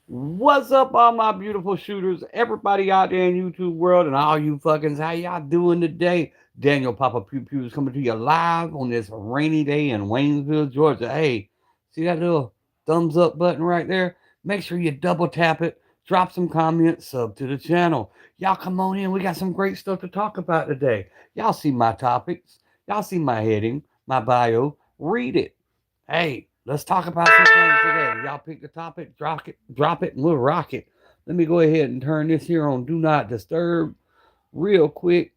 What's up, all my beautiful shooters? Everybody out there in YouTube world and all you fuckings, how y'all doing today? Daniel Papa Pew Pew is coming to you live on this rainy day in Waynesville, Georgia. Hey, see that little thumbs up button right there? Make sure you double tap it, drop some comments, sub to the channel. Y'all come on in. We got some great stuff to talk about today. Y'all see my topics. Y'all see my heading, my bio. Read it. Hey, let's talk about some things today. Y'all pick the topic, drop it, and we'll rock it. Let me go ahead and turn this here on Do Not Disturb real quick.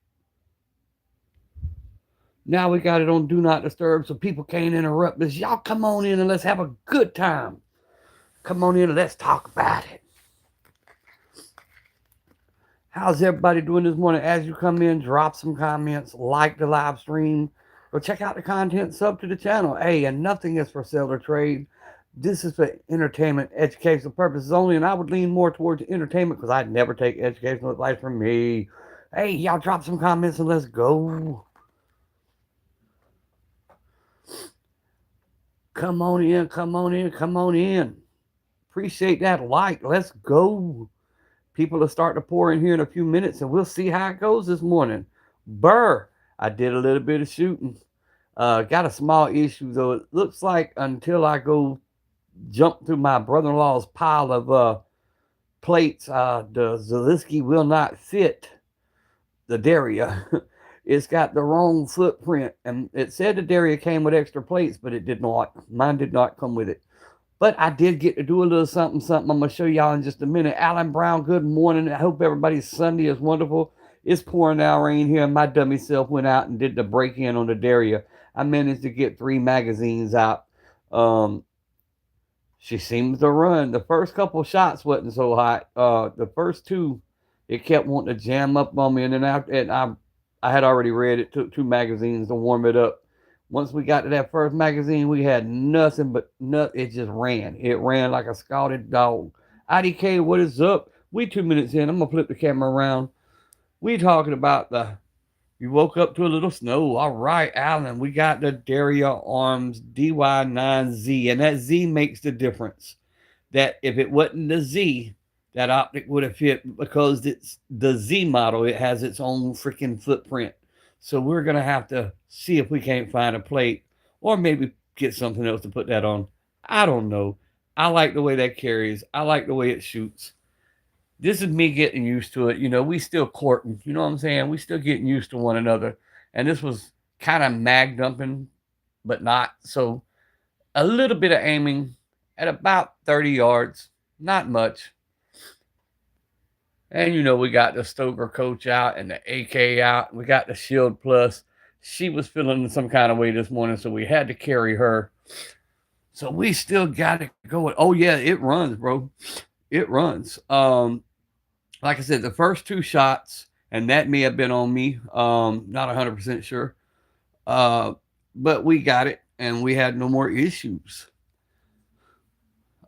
Now we got it on Do Not Disturb so people can't interrupt us. Y'all come on in and let's have a good time. Come on in and let's talk about it. How's everybody doing this morning? As you come in, drop some comments, like the live stream, or check out the content, sub to the channel. Hey, and nothing is for sale or trade. This is for entertainment, educational purposes only, and I would lean more towards entertainment because I'd never take educational advice from me. Hey, y'all drop some comments and let's go. Come on in, come on in, come on in. Appreciate that like. Let's go. People will start to pour in here in a few minutes, and we'll see how it goes this morning. Burr, I did a little bit of shooting. Got a small issue though. It looks like until I go jump through my brother-in-law's pile of plates, the Zelinsky will not fit the DERYA. It's got the wrong footprint, and it said the DERYA came with extra plates, but it did not. Mine did not come with it. But I did get to do a little something. I'm going to show y'all in just a minute. Alan Brown, good morning. I hope everybody's Sunday is wonderful. It's pouring down rain here, and my dummy self went out and did the break-in on the DERYA. I managed to get 3 magazines out. She seems to run. The first couple shots wasn't so hot. The first two, it kept wanting to jam up on me, and then I had already read it. Took 2 magazines to warm it up. Once we got to that first magazine, we had nothing but it just ran. It ran like a scalded dog. IDK, what is up? We 2 minutes in. I'm gonna flip the camera around. We talking about you woke up to a little snow. All right, Alan. We got the DERYA Arms DY9z, and that Z makes the difference. That if it wasn't the Z, that optic would have fit because it's the Z model. It has its own freaking footprint. So we're gonna have to see if we can't find a plate, or maybe get something else to put that on. I don't know. I like the way that carries. I like the way it shoots. This is me getting used to it. You know, we still courting. You know what I'm saying? We still getting used to one another. And this was kind of mag dumping, but not. So a little bit of aiming at about 30 yards. Not much. And you know, we got the Stoeger coach out and the AK out. We got the Shield Plus. She was feeling some kind of way this morning, so we had to carry her. So we still got it going. Oh yeah, it runs, bro. It runs. Like I said, the first 2 shots, and that may have been on me. Not 100% sure. But we got it, and we had no more issues.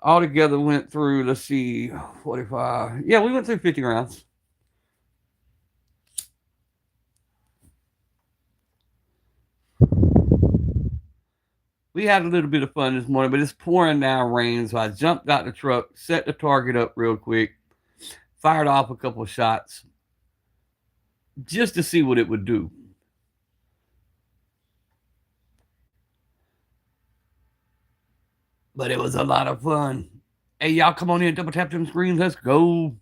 Altogether went through, let's see, 45. Yeah, we went through 50 rounds. We had a little bit of fun this morning, but it's pouring down rain, so I jumped out the truck, set the target up real quick, fired off a couple of shots just to see what it would do. But it was a lot of fun. Hey, y'all, come on in, double tap them screens. Let's go.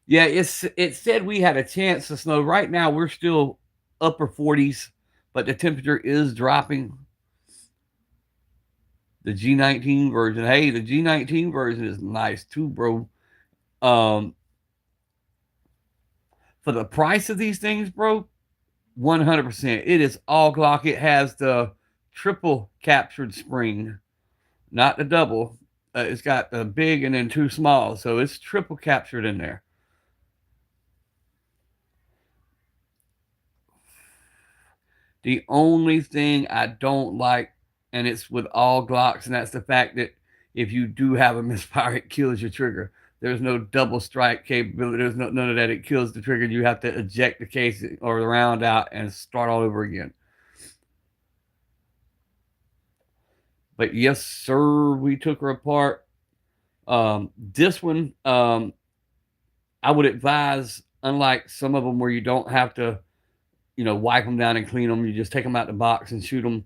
Yeah, it said we had a chance of snow. Right now, we're still upper 40s, but the temperature is dropping. The G19 version. Hey, the G19 version is nice too, bro. Um, for the price of these things, bro, 100%. It is all Glock. It has the triple captured spring, not the double. It's got the big and then 2 small, so it's triple captured in there. The only thing I don't like, and it's with all Glocks, and that's the fact that if you do have a misfire, it kills your trigger. There's no double strike capability. There's none of that. It kills the trigger. You have to eject the case or the round out and start all over again. But yes, sir, we took her apart. This one, I would advise, unlike some of them where you don't have to, wipe them down and clean them, you just take them out the box and shoot them.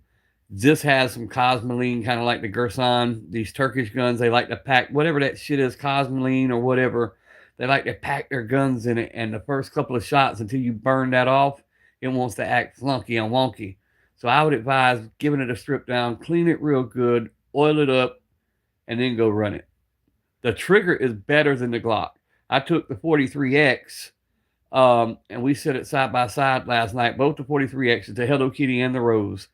This has some cosmoline, kind of like the Gerson. These Turkish guns, they like to pack whatever that shit is, cosmoline or whatever. They like to pack their guns in it, and the first couple of shots, until you burn that off, it wants to act flunky and wonky. So I would advise giving it a strip down, clean it real good, oil it up, and then go run it. The trigger is better than the Glock. I took the 43X, and we set it side by side last night, both the 43Xs, the Hello Kitty and the Rose.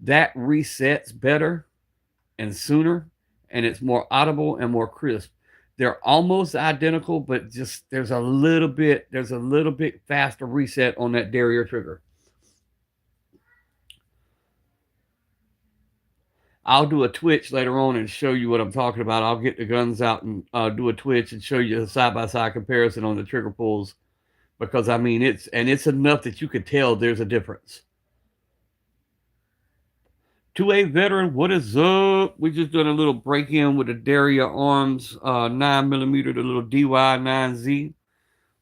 That resets better and sooner, and it's more audible and more crisp. They're almost identical, but just there's a little bit faster reset on that DERYA trigger. I'll do a Twitch later on and show you what I'm talking about. I'll get the guns out and do a Twitch and show you a side-by-side comparison on the trigger pulls, because I mean it's enough that you could tell there's a difference. 2A veteran, what is up? We just done a little break-in with the DERYA Arms 9mm, the little DY9z.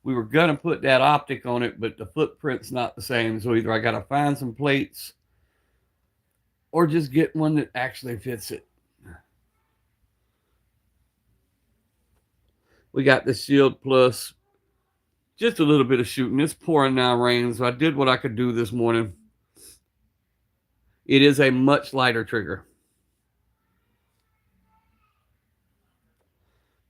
We were gonna put that optic on it, but the footprint's not the same, so either I gotta find some plates or just get one that actually fits it. We got the Shield Plus. Just a little bit of shooting. It's pouring down rain, so I did what I could do this morning. It is a much lighter trigger.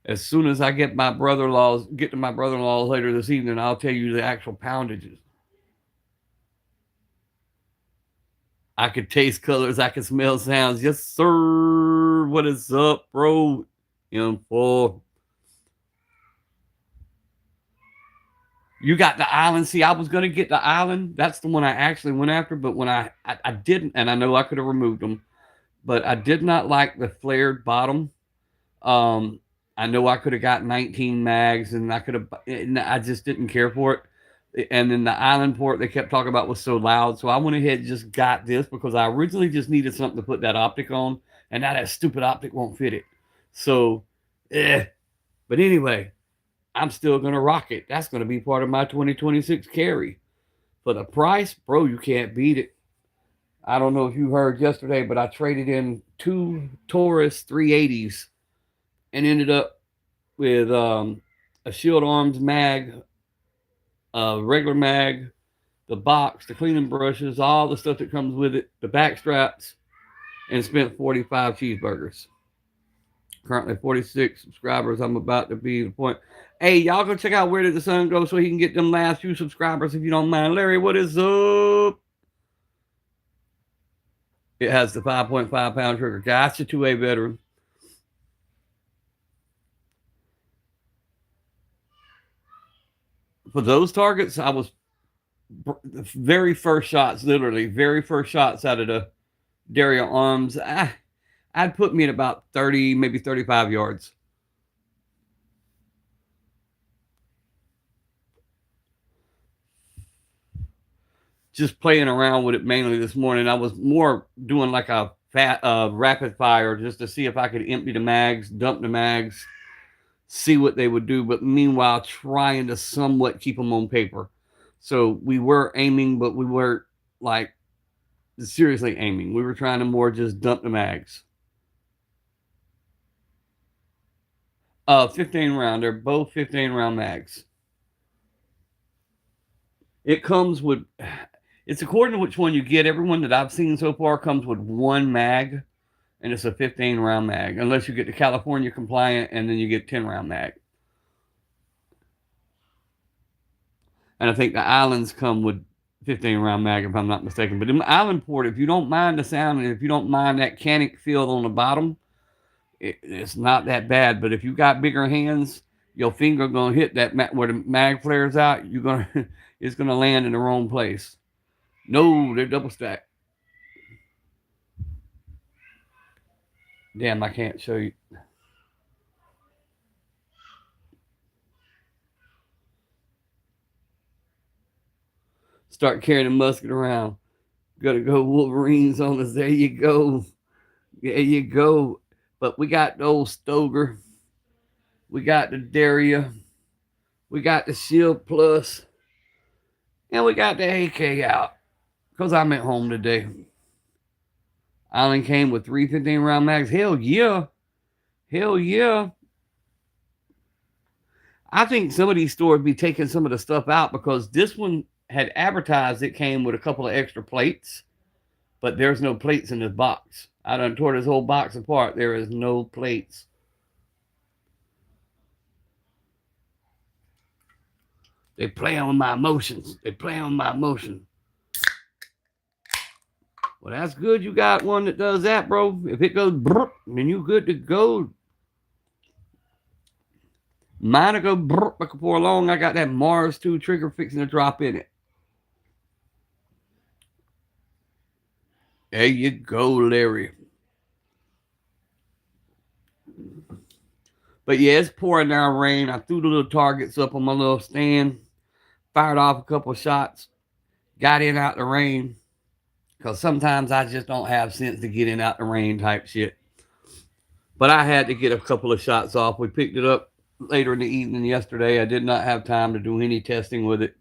As soon as I get to my brother-in-law's later this evening, I'll tell you the actual poundages. I could taste colors. I can smell sounds. Yes, sir. What is up, bro? Info. You got the island. See, I was going to get the island. That's the one I actually went after. But when I didn't, and I know I could have removed them, but I did not like the flared bottom. I know I could have got 19 mags, and I just didn't care for it. And then the island port they kept talking about was so loud. So I went ahead and just got this because I originally just needed something to put that optic on. And now that stupid optic won't fit it. So, But anyway, I'm still going to rock it. That's going to be part of my 2026 carry. For the price, bro, you can't beat it. I don't know if you heard yesterday, but I traded in 2 Taurus 380s and ended up with a Shield Arms mag, regular mag, the box, the cleaning brushes, all the stuff that comes with it, the back straps, and spent 45 cheeseburgers. Currently 46 subscribers. I'm about to be the point. Hey, y'all go check out Where Did the Sun Go so he can get them last few subscribers if you don't mind. Larry, what is up? It has the 5.5 pound trigger. Gotcha, 2A veteran. For those targets, I was the very first shots, literally very first shots out of the DERYA Arms. I'd put me at about 30, maybe 35 yards. Just playing around with it mainly this morning. I was more doing like a rapid fire just to see if I could empty the mags, dump the mags, see what they would do, but meanwhile trying to somewhat keep them on paper. So we were aiming, but we weren't like seriously aiming. We were trying to more just dump the mags. 15 round. They're both 15 round mags. It comes with, it's according to which one you get. Everyone that I've seen so far comes with one mag, and it's a 15 round mag, unless you get the California compliant, and then you get 10 round mag. And I think the islands come with 15 round mag, if I'm not mistaken. But in the island port, if you don't mind the sound, and if you don't mind that canic feel on the bottom, it's not that bad. But if you got bigger hands, your finger gonna hit that where the mag flares out. It's gonna land in the wrong place. No, they're double stacked. Damn, I can't show you. Start carrying a musket around. Gotta go Wolverines on us. There you go. There you go. But we got the old Stoeger. We got the DERYA. We got the Shield Plus. And we got the AK out. Because I'm at home today. Island came with 315 round mags. Hell yeah. Hell yeah. I think some of these stores be taking some of the stuff out because this one had advertised it came with a couple of extra plates, but there's no plates in this box. I done tore this whole box apart. There is no plates. They play on my emotions. They play on my emotion. Well, that's good. You got one that does that, bro. If it goes, then you good to go. Mine will go before long. I got that Mars 2 trigger fixing to drop in it. There you go, Larry. But yeah, it's pouring down rain. I threw the little targets up on my little stand, fired off a couple of shots, got in out the rain. Because sometimes I just don't have sense to get in out the rain type shit. But I had to get a couple of shots off. We picked it up later in the evening yesterday. I did not have time to do any testing with it.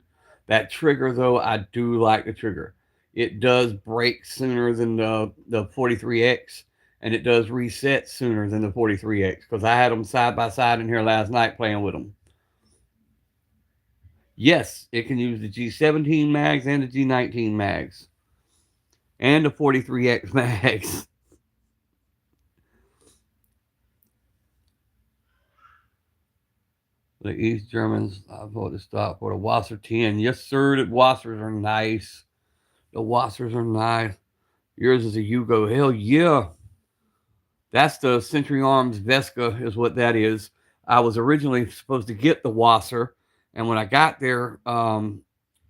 That trigger, though, I do like the trigger. It does break sooner than the 43X, and it does reset sooner than the 43X. Because I had them side by side in here last night playing with them. Yes, it can use the G17 mags and the G19 mags. And the 43X mags. The East Germans, I bought the stock for the Wasser 10. Yes, sir, the Wassers are nice. The Wassers are nice. Yours is a Yugo. Hell yeah. That's the Century Arms Vesca is what that is. I was originally supposed to get the Wasser, and when I got there,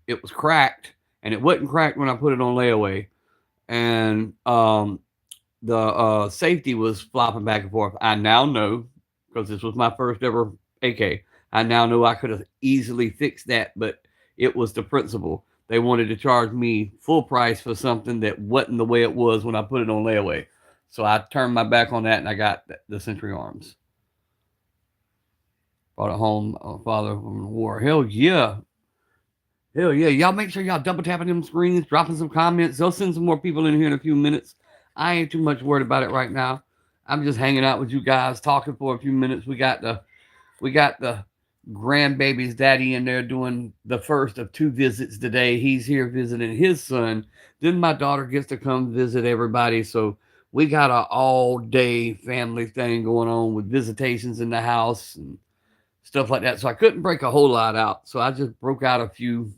it was cracked, and it wasn't cracked when I put it on layaway. And the safety was flopping back and forth. I now know, because this was my first ever AK, I now know I could have easily fixed that, but it was the principle. They wanted to charge me full price for something that wasn't the way it was when I put it on layaway. So I turned my back on that, and I got the Century Arms. Brought it home, father from the war. Hell yeah. Hell yeah. Y'all make sure y'all double tapping them screens, dropping some comments. They'll send some more people in here in a few minutes. I ain't too much worried about it right now. I'm just hanging out with you guys, talking for a few minutes. We got the grandbaby's daddy in there doing the first of 2 visits today. He's here visiting his son. Then my daughter gets to come visit everybody. So we got an all-day family thing going on with visitations in the house and stuff like that. So I couldn't break a whole lot out. So I just broke out a few.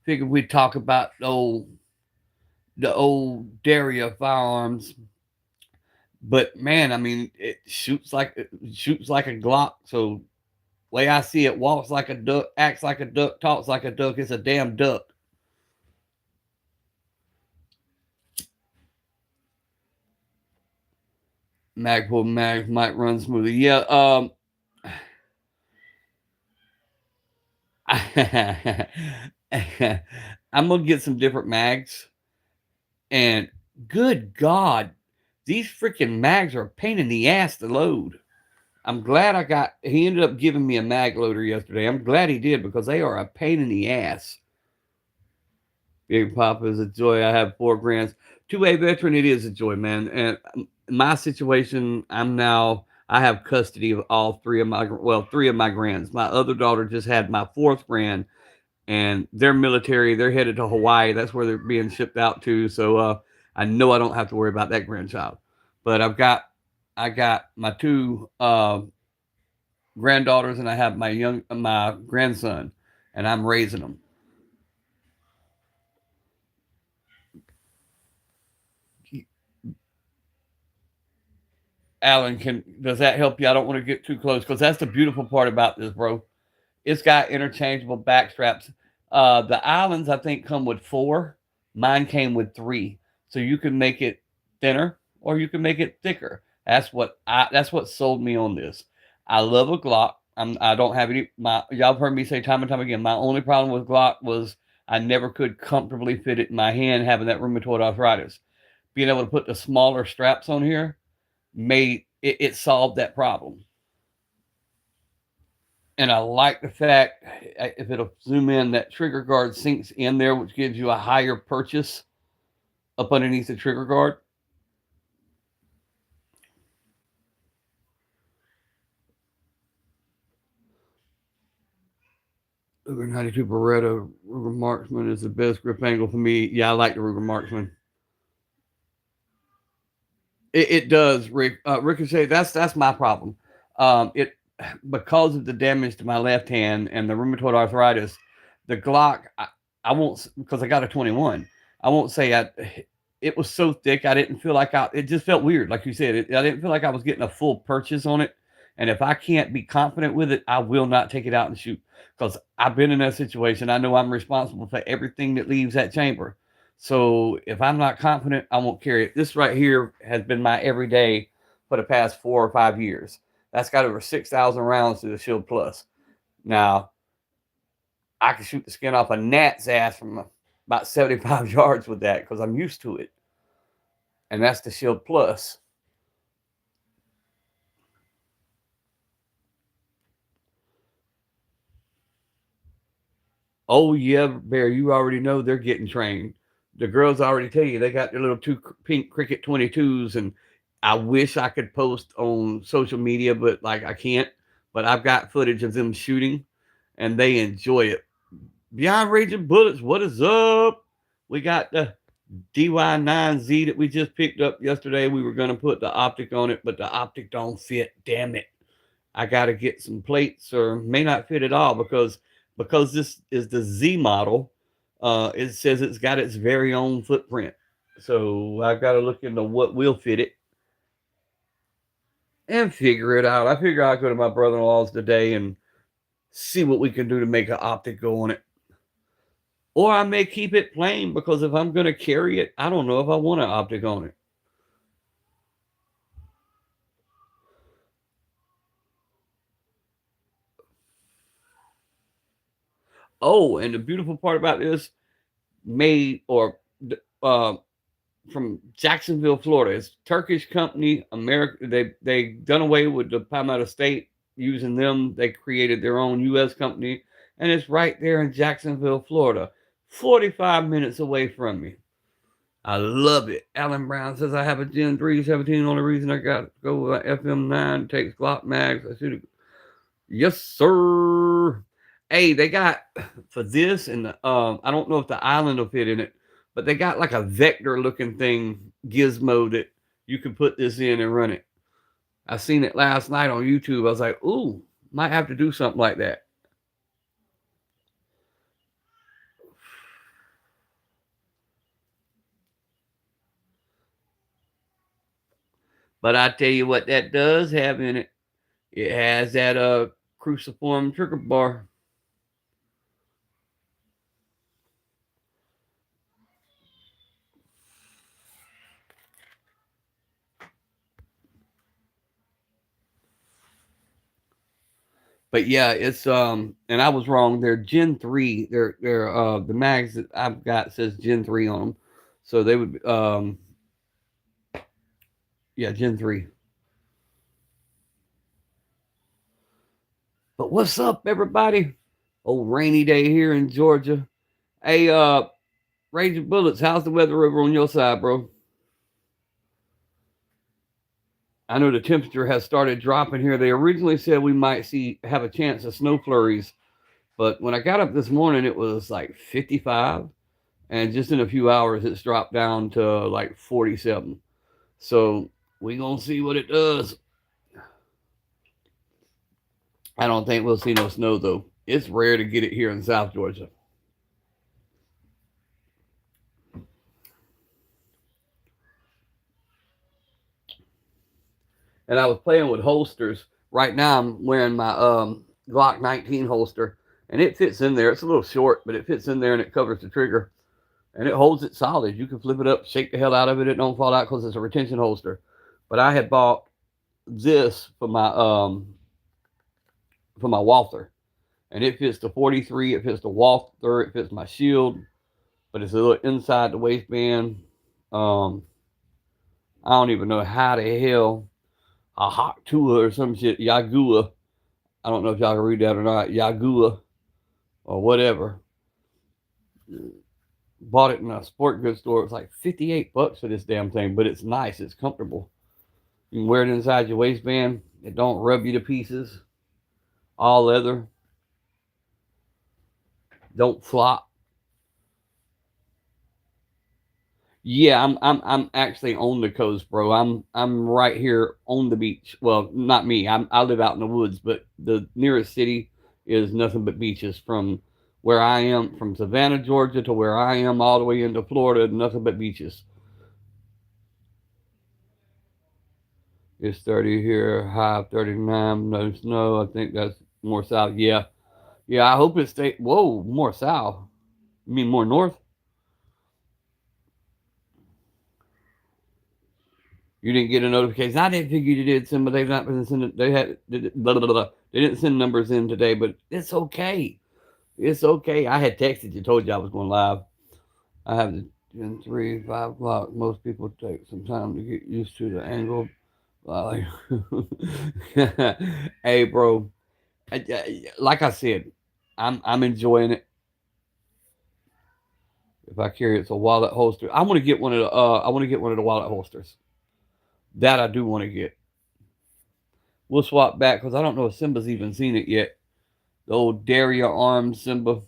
Figured we'd talk about the old DERYA firearms. But man, I mean, it shoots like a Glock. So way I see it, walks like a duck, acts like a duck, talks like a duck. It's a damn duck. Magpul mags might run smoothly. Yeah. I'm gonna get some different mags, and good God, these freaking mags are a pain in the ass to load. I'm glad he ended up giving me a mag loader yesterday. I'm glad he did, because they are a pain in the ass. Big Papa is a joy. I have 4 grands. 2A veteran, it is a joy, man. And my situation, I have custody of all 3 of my grands. My other daughter just had my 4th grand, and they're military. They're headed to Hawaii. That's where they're being shipped out to. So I know I don't have to worry about that grandchild. But I got my 2 granddaughters, and I have my grandson, and I'm raising them. Alan, does that help you? I don't want to get too close, because that's the beautiful part about this, bro. It's got interchangeable back straps. The Islands, I think, come with 4. Mine came with 3. So you can make it thinner or you can make it thicker. That's what sold me on this. I love a Glock. I don't have any. Y'all have heard me say time and time again, my only problem with Glock was I never could comfortably fit it in my hand, having that rheumatoid arthritis. Being able to put the smaller straps on here made it solved that problem. And I like the fact, if it'll zoom in, that trigger guard sinks in there, which gives you a higher purchase up underneath the trigger guard. Ruger 92 Beretta Ruger Marksman is the best grip angle for me. Yeah, I like the Ruger Marksman. It does, Rick. Ricochet. That's my problem. It because of the damage to my left hand and the rheumatoid arthritis, the Glock. I won't, because I got a 21. I won't say I. It was so thick, I didn't feel like I. It just felt weird, like you said. I didn't feel like I was getting a full purchase on it. And if I can't be confident with it, I will not take it out and shoot, because I've been in that situation. I know I'm responsible for everything that leaves that chamber. So if I'm not confident, I won't carry it. This right here has been my everyday for the past 4 or 5 years. That's got over 6,000 rounds to the Shield Plus. Now, I can shoot the skin off a gnat's ass from about 75 yards with that, because I'm used to it. And that's the Shield Plus. Oh, yeah, Bear, you already know they're getting trained. The girls already tell you they got their little two pink Cricket 22s, and I wish I could post on social media, but like I can't. But I've got footage of them shooting, and they enjoy it. Beyond Raging Bullets, what is up? We got the DY9z that we just picked up yesterday. We were going to put the optic on it, but the optic don't fit. Damn it. I got to get some plates, or may not fit at all, because this is the Z model. It says it's got its very own footprint. So I've got to look into what will fit it and figure it out. I figure I'll go to my brother-in-law's today and see what we can do to make an optic go on it. Or I may keep it plain, because if I'm going to carry it, I don't know if I want an optic on it. Oh, and the beautiful part about this, made or from Jacksonville, Florida. It's a Turkish company. America. They done away with the Palmetto State using them. They created their own U.S. company, and it's right there in Jacksonville, Florida, 45 minutes away from me. I love it. Alan Brown says I have a Gen 317. Only reason I got to go with FM9 takes Glock mags. I should. Yes, sir. Hey, they got for this, and I don't know if the island will fit in it, but they got like a vector looking thing gizmo that you can put this in and run it. I seen it last night on YouTube. I was like, ooh, might have to do something like that. But I tell you what that does have in it. It has that cruciform trigger bar. But yeah, it's and I was wrong. They're Gen 3. They're the mags that I've got says Gen 3 on them. So they would yeah, Gen 3. But what's up, everybody? Old rainy day here in Georgia. Hey, Raging Bullets, how's the weather over on your side, bro? I know the temperature has started dropping here. They originally said we might have a chance of snow flurries, but when I got up this morning, it was like 55, and just in a few hours, it's dropped down to like 47. So we gonna see what it does. I don't think we'll see no snow though. It's rare to get it here in South Georgia. And I was playing with holsters. Right now, I'm wearing my Glock 19 holster, and it fits in there. It's a little short, but it fits in there, and it covers the trigger, and it holds it solid. You can flip it up, shake the hell out of it. It don't fall out because it's a retention holster. But I had bought this for my Walther, and it fits the 43. It fits the Walther. It fits my shield, but it's a little inside the waistband. I don't even know how the hell a hot tool or some shit, Yagua. I don't know if y'all can read that or not. Yagula or whatever. Bought it in a sport goods store. It's like $58 for this damn thing, but it's nice. It's comfortable. You can wear it inside your waistband. It don't rub you to pieces. All leather. Don't flop. Yeah, I'm actually on the coast, bro. I'm right here on the beach. Well, not me. I live out in the woods, but the nearest city is nothing but beaches. From where I am, from Savannah, Georgia, to where I am, all the way into Florida, nothing but beaches. It's 30 here, high of 39, no snow. I think that's more south. Yeah, yeah. I hope it stays. Whoa, more south. You mean more north? You didn't get a notification. I didn't figure you did some, but they've not been sending. Blah, blah, blah. They didn't send numbers in today, but it's okay. It's okay. I had texted you, told you I was going live. I have the 10, 3, 5 o'clock. Most people take some time to get used to the angle. Hey, bro. Like I said, I'm enjoying it. If I carry it's a wallet holster. I want to get one of the wallet holsters. That I do want to get. We'll swap back because I don't know if Simba's even seen it yet. The old DERYA arms Simba.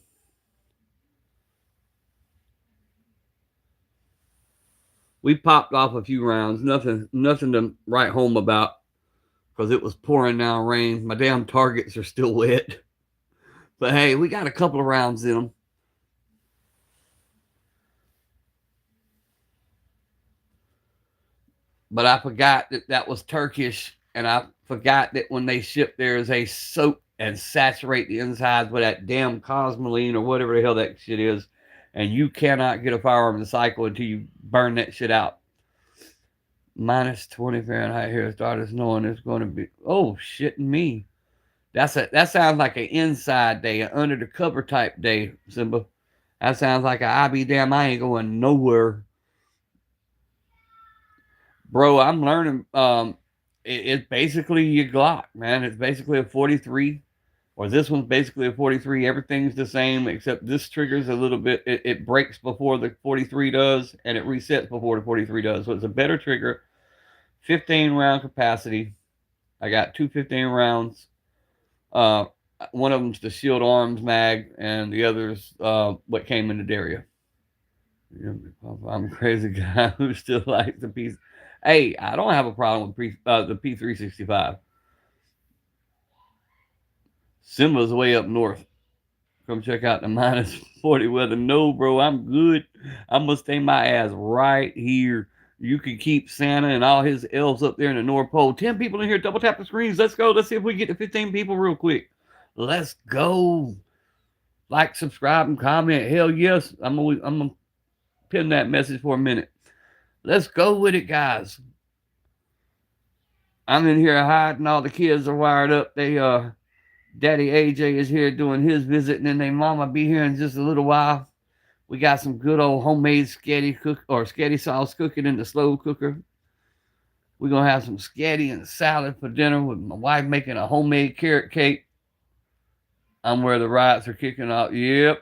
We popped off a few rounds. Nothing to write home about because it was pouring down rain. My damn targets are still wet. But hey, we got a couple of rounds in them. But I forgot that was Turkish, and I forgot that when they ship theirs, they soak and saturate the insides with that damn cosmoline or whatever the hell that shit is, and you cannot get a firearm to cycle until you burn that shit out. Minus 20 Fahrenheit here. Started snowing. It's going to be, oh shit me. That sounds like an inside day, an under the cover type day, Simba. That sounds like I be damn. I ain't going nowhere. Bro, I'm learning. It's basically your Glock, man. It's basically a 43, or this one's basically a 43. Everything's the same except this trigger's a little bit. It breaks before the 43 does, and it resets before the 43 does. So it's a better trigger. 15 round capacity. I got two 15 rounds. One of them's the Shield Arms mag, and the other's what came in the DERYA. I'm a crazy guy who still likes the piece. Hey, I don't have a problem with the P365. Simba's way up north. Come check out the minus 40 weather. No, bro, I'm good. I'm going to stay my ass right here. You can keep Santa and all his elves up there in the North Pole. 10 people in here. Double tap the screens. Let's go. Let's see if we get to 15 people real quick. Let's go. Like, subscribe, and comment. Hell yes. I'm going to pin that message for a minute. Let's go with it, guys. I'm in here hiding. All the kids are wired up. They Daddy AJ is here doing his visit, and then they mama be here in just a little while. We got some good old homemade sketty sauce cooking in the slow cooker. We're gonna have some sketty and salad for dinner with my wife making a homemade carrot cake. I'm where the riots are kicking off. Yep.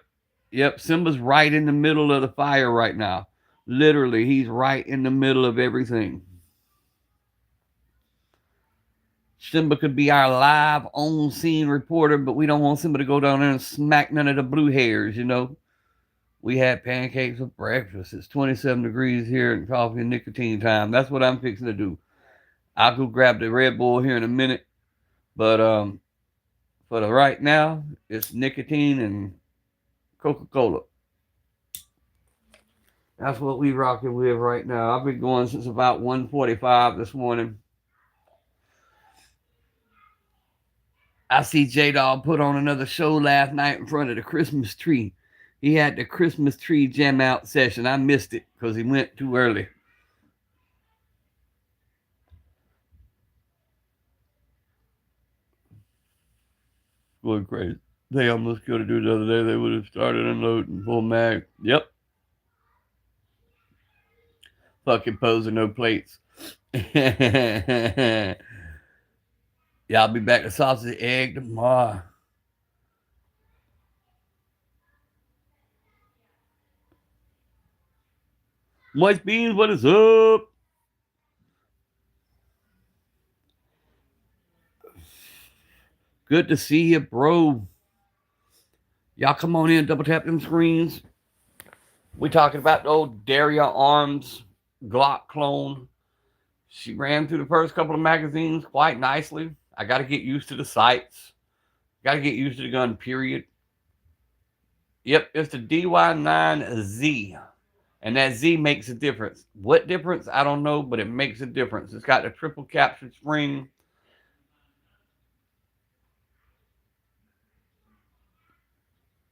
Simba's right in the middle of the fire right now. Literally, he's right in the middle of everything. Simba could be our live on-scene reporter, but we don't want Simba to go down there and smack none of the blue hairs, you know. We had pancakes for breakfast. It's 27 degrees here and coffee and nicotine time. That's what I'm fixing to do. I'll go grab the Red Bull here in a minute. But for the right now, it's nicotine and Coca-Cola. That's what we rocking with right now. I've been going since about 1:45 this morning. I see J-Dog put on another show last night in front of the Christmas tree. He had the Christmas tree jam out session. I missed it because he went too early. Going crazy. They almost could have do it the other day. They would have started unloading full mag. Yep. Fucking poser, no plates. Yep. Yeah, I'll be back to sausage egg tomorrow. Moist Beans, what is up? Good to see you, bro. Y'all come on in, double tap them screens. We talking about the old DERYA Arms Glock clone. She ran through the first couple of magazines quite nicely. I got to get used to the sights. Got to get used to the gun, period. Yep, it's the DY9Z. And that Z makes a difference. What difference? I don't know, but it makes a difference. It's got the triple captured spring.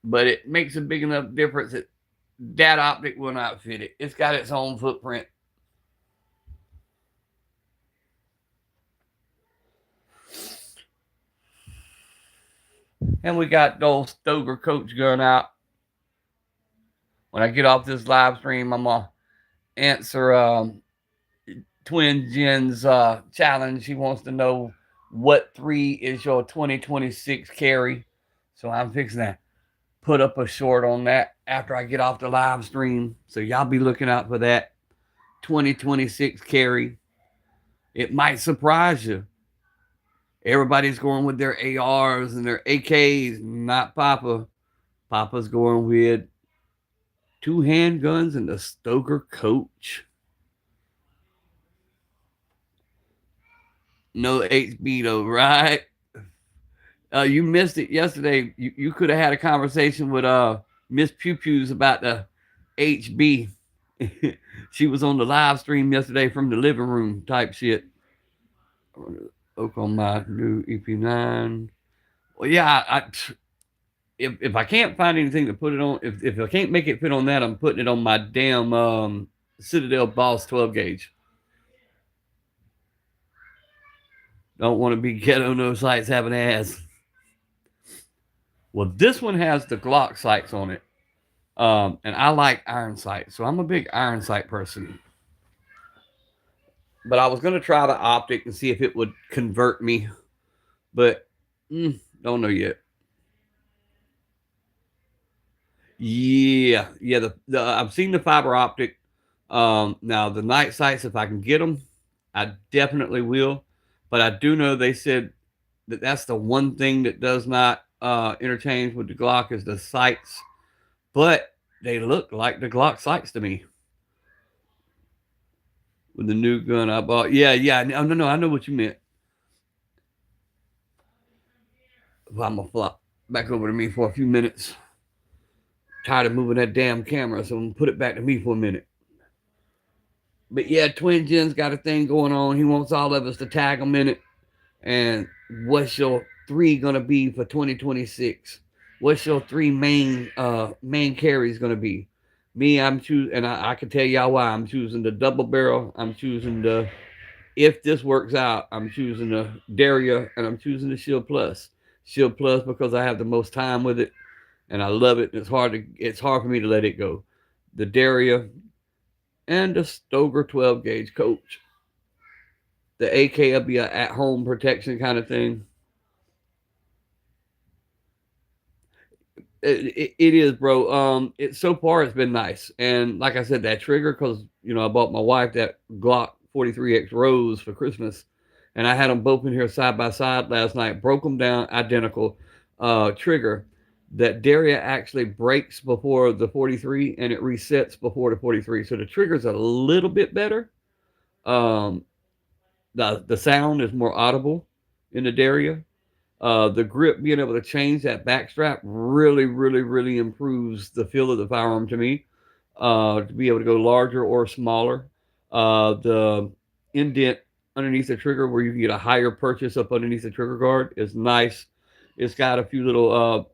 But it makes a big enough difference that that optic will not fit it. It's got its own footprint. And we got the old Stoeger coach gun out. When I get off this live stream, I'm going to answer Twin Jen's challenge. He wants to know what 3 is your 2026 carry. So I'm fixing to put up a short on that after I get off the live stream. So y'all be looking out for that 2026 carry. It might surprise you. Everybody's going with their ARs and their AKs, not Papa. Papa's going with 2 handguns and the Stoeger coach. No HB though, right? You missed it yesterday. You could have had a conversation with Miss Pew Pews about the HB. She was on the live stream yesterday from the living room type shit. Look on my new EP9. Well, yeah, if I can't find anything to put it on, if I can't make it fit on that, I'm putting it on my damn Citadel Boss 12 gauge. Don't want to be ghetto, no sights having ass. Well, this one has the Glock sights on it. And I like iron sight, so I'm a big iron sight person. But I was going to try the optic and see if it would convert me. But don't know yet. Yeah. I've seen the fiber optic. Now, the night sights, if I can get them, I definitely will. But I do know they said that that's the one thing that does not interchange with the Glock is the sights. But they look like the Glock sights to me. With the new gun I bought. Yeah. No, I know what you meant. Well, I'm going to flop back over to me for a few minutes. Tired of moving that damn camera, so I'm going to put it back to me for a minute. But yeah, Twin Jen's got a thing going on. He wants all of us to tag him in it. And what's your 3 going to be for 2026? What's your 3 main carries going to be? Me, I'm choosing, and I can tell y'all why. I'm choosing the double barrel. I'm choosing the, if this works out, I'm choosing the DERYA, and I'm choosing the Shield Plus. Shield Plus because I have the most time with it, and I love it. It's hard for me to let it go. The DERYA and the Stoeger 12 gauge coach. The AK will be an at-home protection kind of thing. It is, bro. So far it's been nice, and like I said, that trigger, because I bought my wife that Glock 43X Rose for Christmas, and I had them both in here side by side last night. Broke them down, identical trigger. That DERYA actually breaks before the 43, and it resets before the 43, so the trigger's a little bit better. The sound is more audible in the DERYA. The grip, being able to change that backstrap really, really, really improves the feel of the firearm to me. To be able to go larger or smaller. The indent underneath the trigger where you can get a higher purchase up underneath the trigger guard is nice. It's got a few little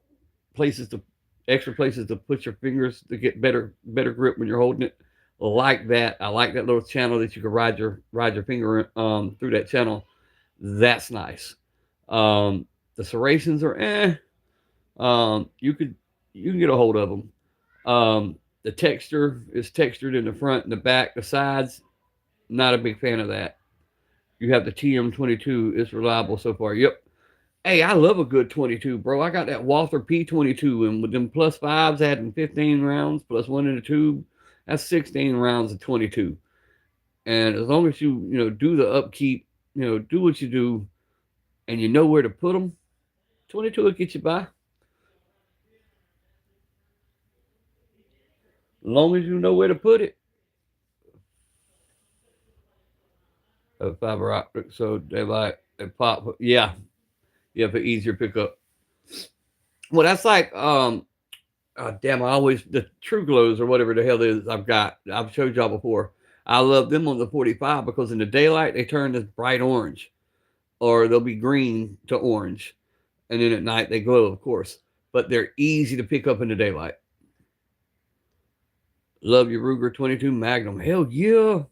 extra places to put your fingers to get better grip when you're holding it. Like that. I like that little channel that you can ride your finger through that channel. That's nice. The serrations are you can get a hold of them. The texture is textured in the front and the back. The sides, not a big fan of that. You have the TM22. It's reliable so far. Yep. Hey, I love a good 22, bro. I got that Walther P22, and with them plus fives, adding 15 rounds plus one in the tube, that's 16 rounds of 22. And as long as you do the upkeep, do what you do, and you know where to put them, 22 will get you by. As long as you know where to put it. Fiber optic, so they pop. Yeah, for easier pickup. Well, that's like damn, I always the True Glows or whatever the hell it is I've showed y'all before. I love them on the 45 because in the daylight they turn this bright orange, or they'll be green to orange, and then at night they glow, of course. But they're easy to pick up in the daylight. Love your Ruger 22 Magnum. Hell yeah.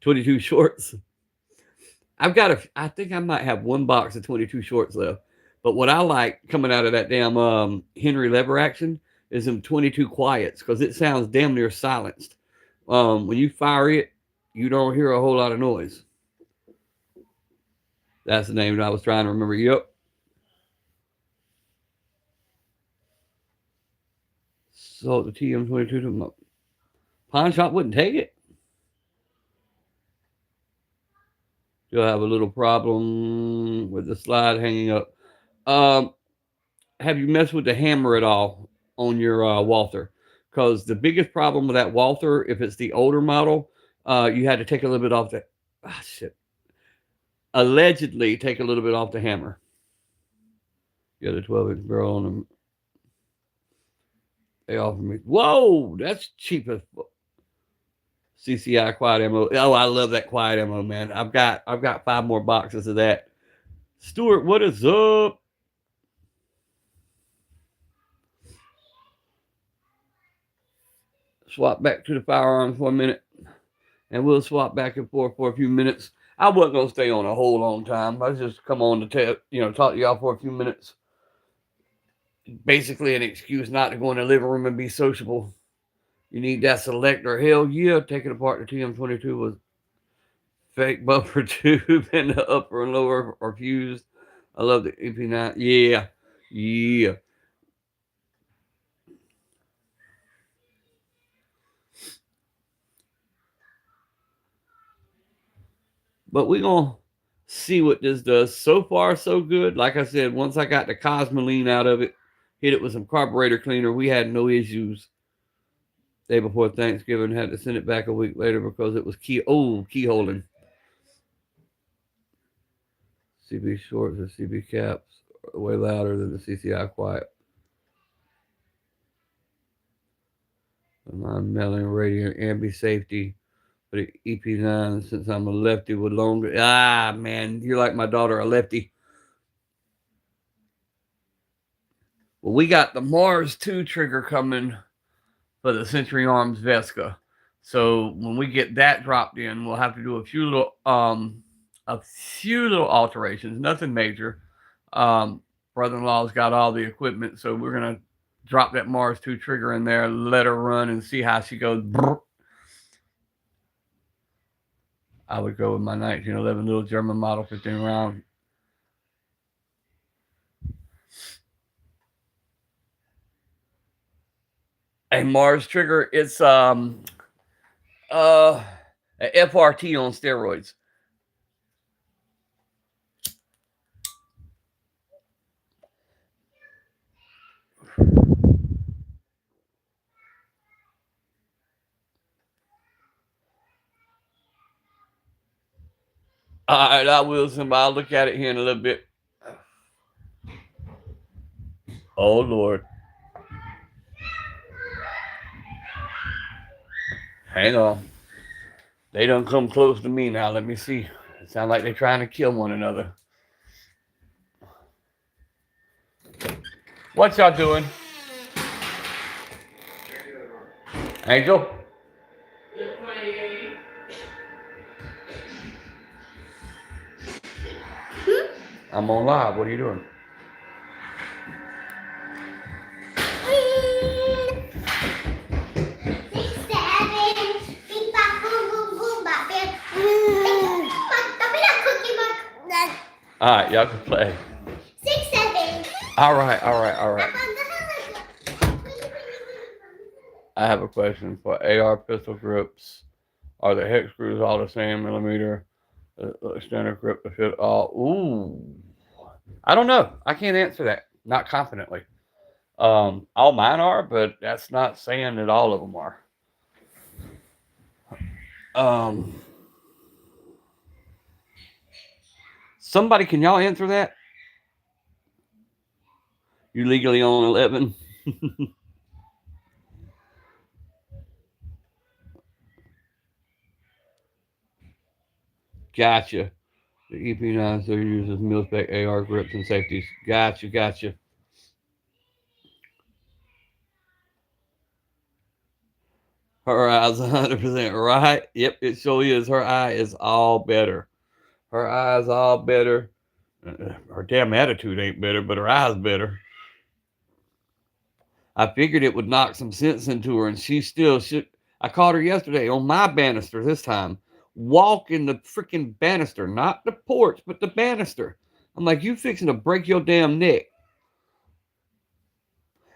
22 shorts. I think I might have one box of 22 shorts left. But what I like coming out of that damn Henry lever action is them 22 quiets, because it sounds damn near silenced. When you fire it, you don't hear a whole lot of noise. That's the name that I was trying to remember. Yep. So the TM22 pawn shop wouldn't take it. You'll have a little problem with the slide hanging up. Have you messed with the hammer at all on your Walther? Because the biggest problem with that Walther, if it's the older model, you had to take a little bit off the allegedly take a little bit off the hammer. You got a 12-inch barrel on them. They offer me. Whoa, that's cheap as CCI quiet ammo. Oh, I love that quiet ammo, man. I've got 5 more boxes of that. Stuart, what is up? Swap back to the firearms for a minute, and we'll swap back and forth for a few minutes. I wasn't gonna stay on a whole long time. I was just come on to talk to y'all for a few minutes. Basically, an excuse not to go in the living room and be sociable. You need that selector. Hell yeah, taking apart the TM22 was fake buffer tube and the upper and lower are fused. I love the EP9. Yeah. But we're going to see what this does. So far, so good. Like I said, once I got the Cosmoline out of it, hit it with some carburetor cleaner, we had no issues. Day before Thanksgiving, had to send it back a week later because it was key holding. CB shorts or CB caps are way louder than the CCI quiet. I'm mailing radiant ambi safety for the EP9 since I'm a lefty with longer. Ah, man, you're like my daughter, a lefty. Well, we got the Mars 2 trigger coming for the Century Arms Vesca. So when we get that dropped in, we'll have to do a few little alterations, nothing major. Brother-in-law's got all the equipment, so we're gonna drop that Mars 2 trigger in there, let her run, and see how she goes. I would go with my 1911 little German model 15 round. A Mars trigger, it's a FRT on steroids. All right, I will. I'll look at it here in a little bit. Oh, Lord. Hang on. They don't come close to me now. Let me see. It sounds like they're trying to kill one another. What y'all doing? Angel? I'm on live. What are you doing? All right, y'all can play. 6, 7. All right. I have a question for AR pistol grips. Are the hex screws all the same millimeter? Standard grip to fit all? Ooh, I don't know. I can't answer that. Not confidently. All mine are, but that's not saying that all of them are. Somebody, can y'all answer that? You legally own 11? Gotcha. The EP9 uses mil-spec AR grips and safeties. Gotcha. Her eye's 100% right. Yep, it sure is. Her eye is all better. Her eye's all better. Her damn attitude ain't better, but her eye's better. I figured it would knock some sense into her, and she still should. I caught her yesterday on my banister this time, walking the freaking banister, not the porch, but the banister. I'm like, you fixing to break your damn neck.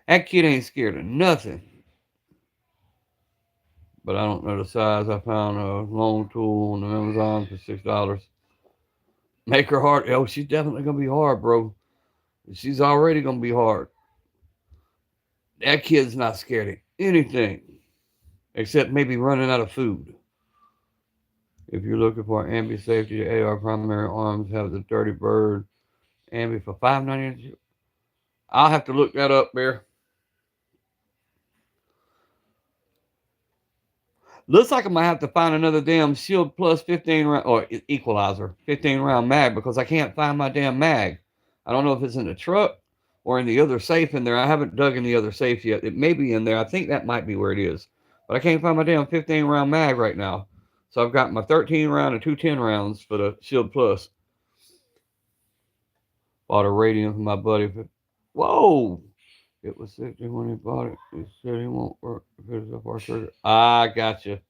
That kid ain't scared of nothing. But I don't know the size. I found a long tool on Amazon for $6. Make her hard. Oh, she's definitely gonna be hard, bro. She's already gonna be hard. That kid's not scared of anything except maybe running out of food. If you're looking for ambi safety, the AR primary arms have the Dirty Bird ambi for $5.99. I'll have to look that up, Bear. Looks like I might have to find another damn Shield Plus 15 round or equalizer 15 round mag because I can't find my damn mag. I don't know if it's in the truck or in the other safe in there. I haven't dug in the other safe yet. It may be in there. I think that might be where it is. But I can't find my damn 15 round mag right now. So I've got my 13 round and 2 10 rounds for the Shield Plus. Bought a Radium for my buddy. Whoa! It was 60 when he bought it. He said he won't work if it's up our trigger. I gotcha.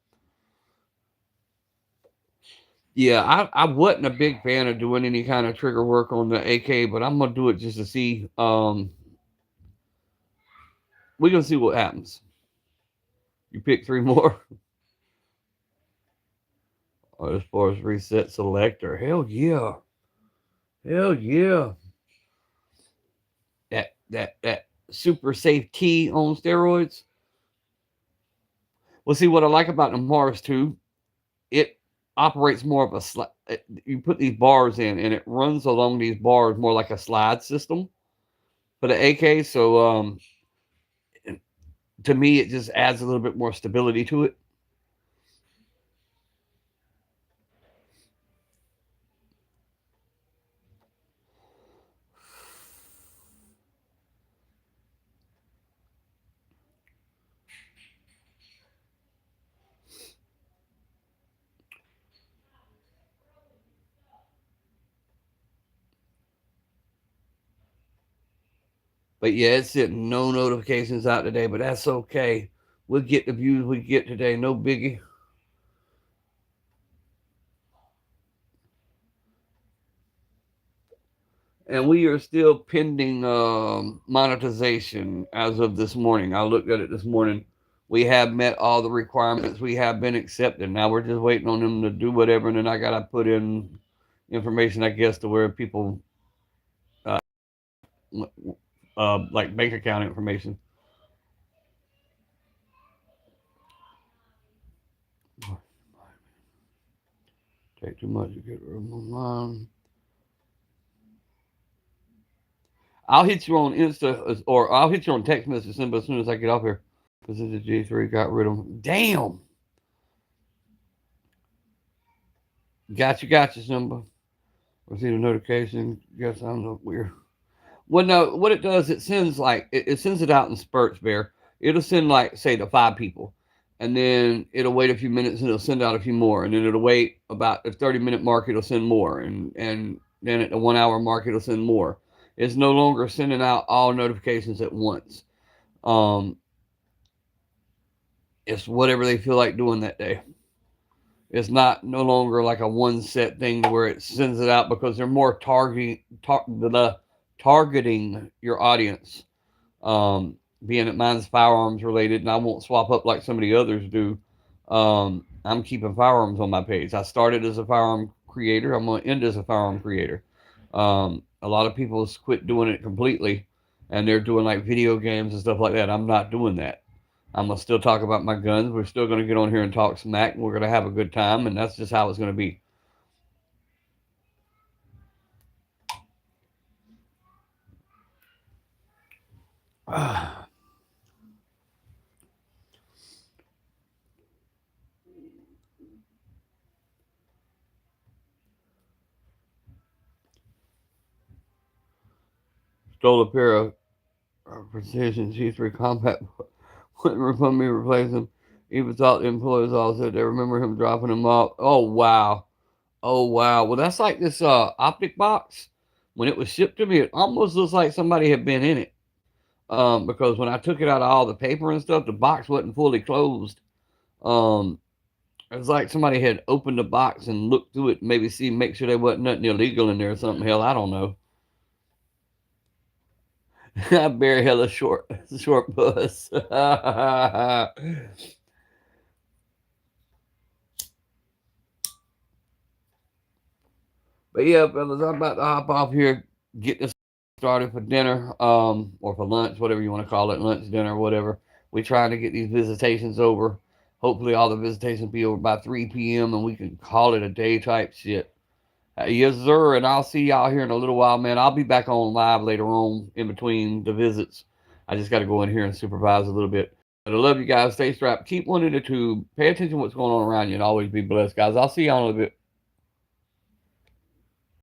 Yeah, I wasn't a big fan of doing any kind of trigger work on the AK, but I'm gonna do it just to see. We're gonna see what happens. You pick 3 more. Or as far as reset selector, hell yeah, that super safe key on steroids. Well, see what I like about the Mars 2, it operates more of a you put these bars in and it runs along these bars more like a slide system for the AK. So to me, it just adds a little bit more stability to it. But yeah, it's sitting no notifications out today, but that's okay. We'll get the views we get today. No biggie. And we are still pending monetization as of this morning. I looked at it this morning. We have met all the requirements. We have been accepted. Now we're just waiting on them to do whatever, and then I gotta put in information, I guess, to where people like bank account information. Take too much to get rid of my mind. I'll hit you on Insta or I'll hit you on text message as soon as I get off here. Because the G3 got rid of them. Damn. Gotcha, Simba. Receive a notification. Guess I'm not weird. Well, no, what it does, it sends like it sends it out in spurts, Bear. It'll send like say to 5 people, and then it'll wait a few minutes and it'll send out a few more, and then it'll wait about the 30-minute mark. It'll send more, and then at the 1 hour mark, it'll send more. It's no longer sending out all notifications at once. It's whatever they feel like doing that day. It's not no longer like a one set thing to where it sends it out, because they're more targeting your audience. Being that mine's firearms related, and I won't swap up like some of the others do. I'm keeping firearms on my page. I started as a firearm creator. I'm going to end as a firearm creator. A lot of people quit doing it completely, and they're doing like video games and stuff like that. I'm not doing that. I'm gonna still talk about my guns. We're still gonna get on here and talk smack, and we're gonna have a good time, and that's just how it's gonna be. Stole a pair of precision G3 compact. Wouldn't refund me, replace them. Even thought the employees all said they remember him dropping them off. Oh wow. Oh wow. Well, that's like this optic box. When it was shipped to me, it almost looks like somebody had been in it. Because when I took it out of all the paper and stuff, the box wasn't fully closed. Um, it was like somebody had opened the box and looked through it, and maybe make sure there wasn't nothing illegal in there or something. Hell, I don't know. I bear hella short bus. But yeah, fellas, I'm about to hop off here, get this started for dinner, or for lunch, whatever you want to call it, lunch, dinner, whatever. We're trying to get these visitations over. Hopefully, all the visitations be over by 3 p.m. and we can call it a day type shit. Yes, sir. And I'll see y'all here in a little while, man. I'll be back on live later on in between the visits. I just got to go in here and supervise a little bit. But I love you guys. Stay strapped. Keep one in the tube. Pay attention to what's going on around you, and always be blessed, guys. I'll see y'all in a bit.